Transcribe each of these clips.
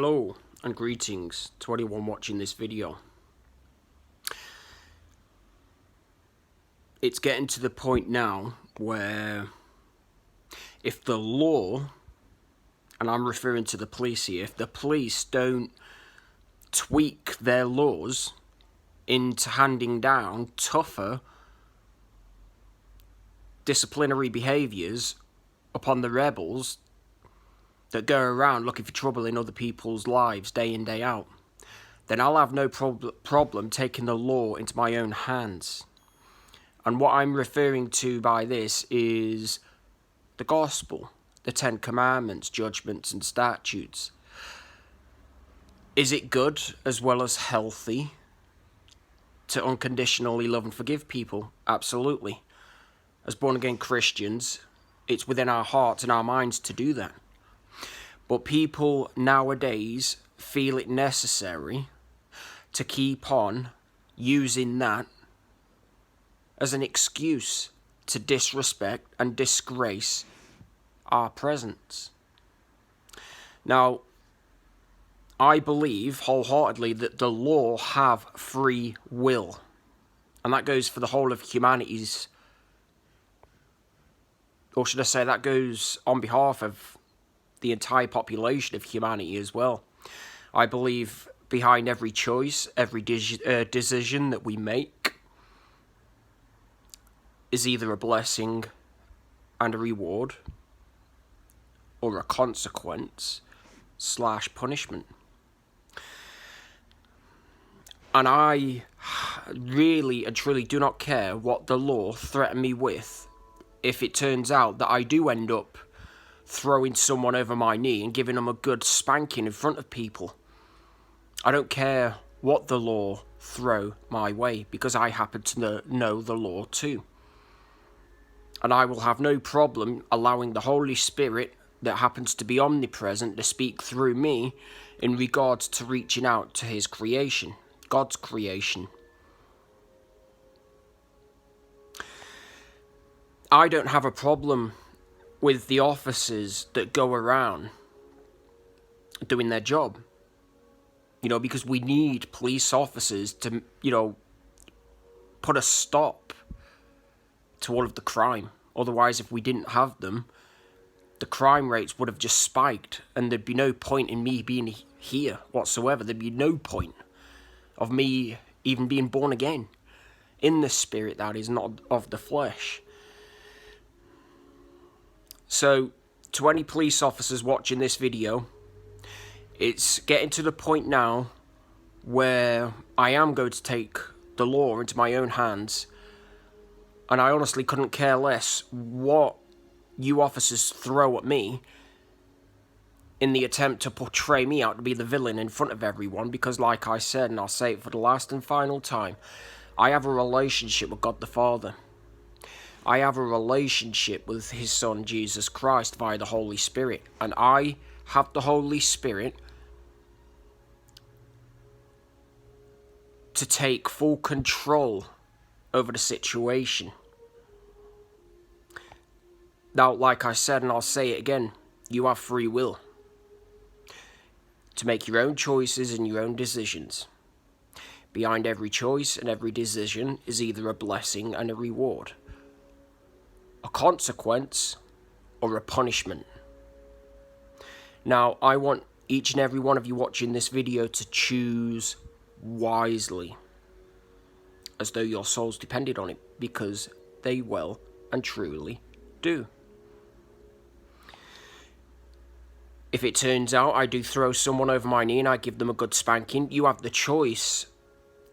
Hello and greetings to anyone watching this video. It's getting to the point now where if the law, and I'm referring to the police here, if the police don't tweak their laws into handing down tougher disciplinary behaviours upon the rebels that go around looking for trouble in other people's lives day in, day out, then I'll have no problem taking the law into my own hands. And what I'm referring to by this is the gospel, the Ten Commandments, judgments and statutes. Is it good as well as healthy to unconditionally love and forgive people? Absolutely. As born-again Christians, it's within our hearts and our minds to do that. But people nowadays feel it necessary to keep on using that as an excuse to disrespect and disgrace our presence. Now, I believe wholeheartedly that the law have free will. And that goes for the whole of humanity's, or should I say that goes on behalf of the entire population of humanity as well. I believe behind every choice, every decision that we make is either a blessing and a reward or a consequence / punishment. And I really and truly do not care what the law threaten me with if it turns out that I do end up throwing someone over my knee and giving them a good spanking in front of people. I don't care what the law throw my way, because I happen to know the law too. And I will have no problem allowing the Holy Spirit that happens to be omnipresent to speak through me in regards to reaching out to his creation, God's creation. I don't have a problem with the officers that go around doing their job. Because we need police officers to, put a stop to all of the crime. Otherwise, if we didn't have them, the crime rates would have just spiked, and there'd be no point in me being here whatsoever. There'd be no point of me even being born again. In the spirit, that is, not of the flesh. So, to any police officers watching this video, it's getting to the point now where I am going to take the law into my own hands, and I honestly couldn't care less what you officers throw at me in the attempt to portray me out to be the villain in front of everyone, because like I said, and I'll say it for the last and final time, I have a relationship with God the Father. I have a relationship with his Son, Jesus Christ, via the Holy Spirit. And I have the Holy Spirit to take full control over the situation. Now, like I said, and I'll say it again, you have free will to make your own choices and your own decisions. Behind every choice and every decision is either a blessing and a reward, a consequence, or a punishment. Now, I want each and every one of you watching this video to choose wisely, as though your souls depended on it, because they well and truly do. If it turns out I do throw someone over my knee and I give them a good spanking, you have the choice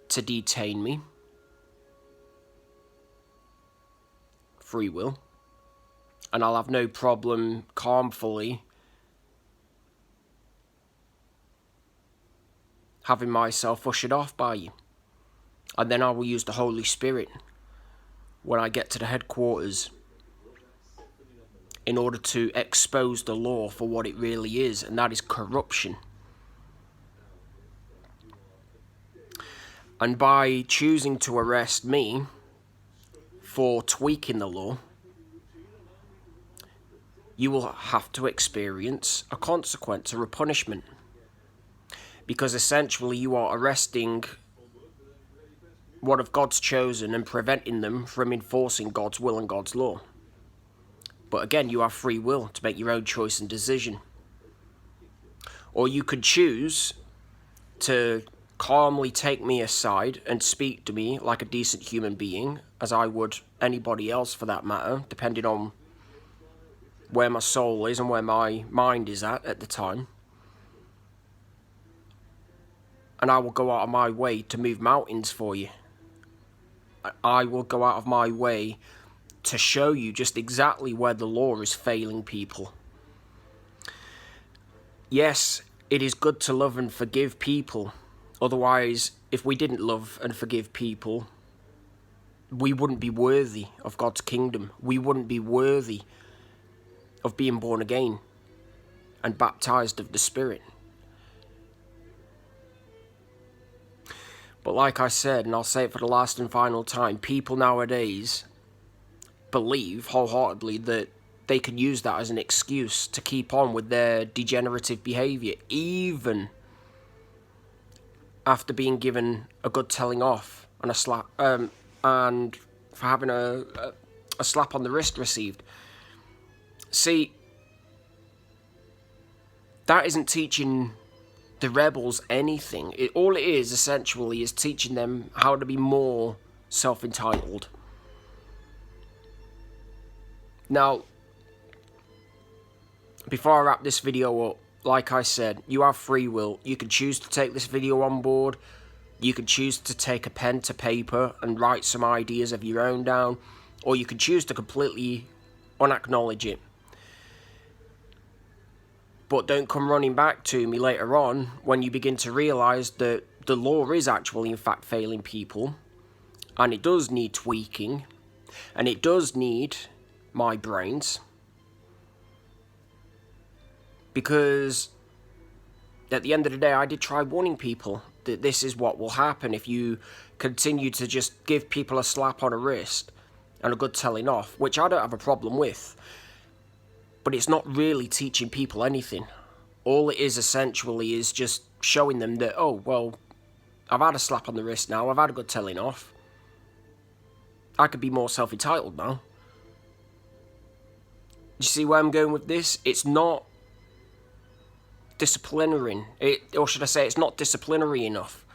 to detain me. Free will. And I'll have no problem calmly having myself ushered off by you. And then I will use the Holy Spirit when I get to the headquarters in order to expose the law for what it really is, and that is corruption. And by choosing to arrest me for tweaking the law, you will have to experience a consequence or a punishment. because essentially you are arresting one of God's chosen and preventing them from enforcing God's will and God's law. But again, you have free will to make your own choice and decision. Or you could choose to calmly take me aside and speak to me like a decent human being, as I would anybody else for that matter, depending on where my soul is and where my mind is at the time. And I will go out of my way to move mountains for you. I will go out of my way to show you just exactly where the law is failing people. Yes, it is good to love and forgive people. Otherwise, if we didn't love and forgive people, we wouldn't be worthy of God's kingdom. We wouldn't be worthy of being born again and baptized of the Spirit. But like I said, and I'll say it for the last and final time, people nowadays believe wholeheartedly that they can use that as an excuse to keep on with their degenerative behaviour, even after being given a good telling off and a slap, and for having a slap on the wrist received. See, that isn't teaching the rebels anything. All it is essentially is teaching them how to be more self-entitled. Now, before I wrap this video up, like I said, you have free will. You can choose to take this video on board. You can choose to take a pen to paper and write some ideas of your own down. Or you can choose to completely unacknowledge it. But don't come running back to me later on when you begin to realise that the law is actually in fact failing people. And it does need tweaking. And it does need my brains. Because at the end of the day, I did try warning people that this is what will happen if you continue to just give people a slap on a wrist and a good telling off, which I don't have a problem with. But it's not really teaching people anything. All it is essentially is just showing them that, oh, well, I've had a slap on the wrist now, I've had a good telling off. I could be more self-entitled now. You see where I'm going with this? It's not disciplinary, or should I say it's not disciplinary enough.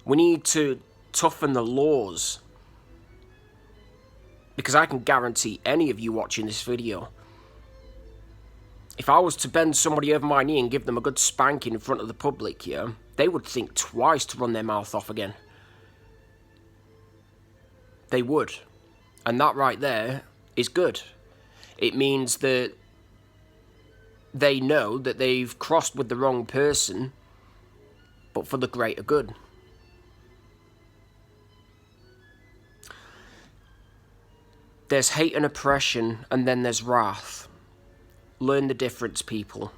We need to toughen the laws, because I can guarantee any of you watching this video, if I was to bend somebody over my knee and give them a good spanking in front of the public here, they would think twice to run their mouth off again. They would. And that right there is good. It means that they know that they've crossed with the wrong person, but for the greater good. There's hate and oppression, and then there's wrath. Learn the difference, people.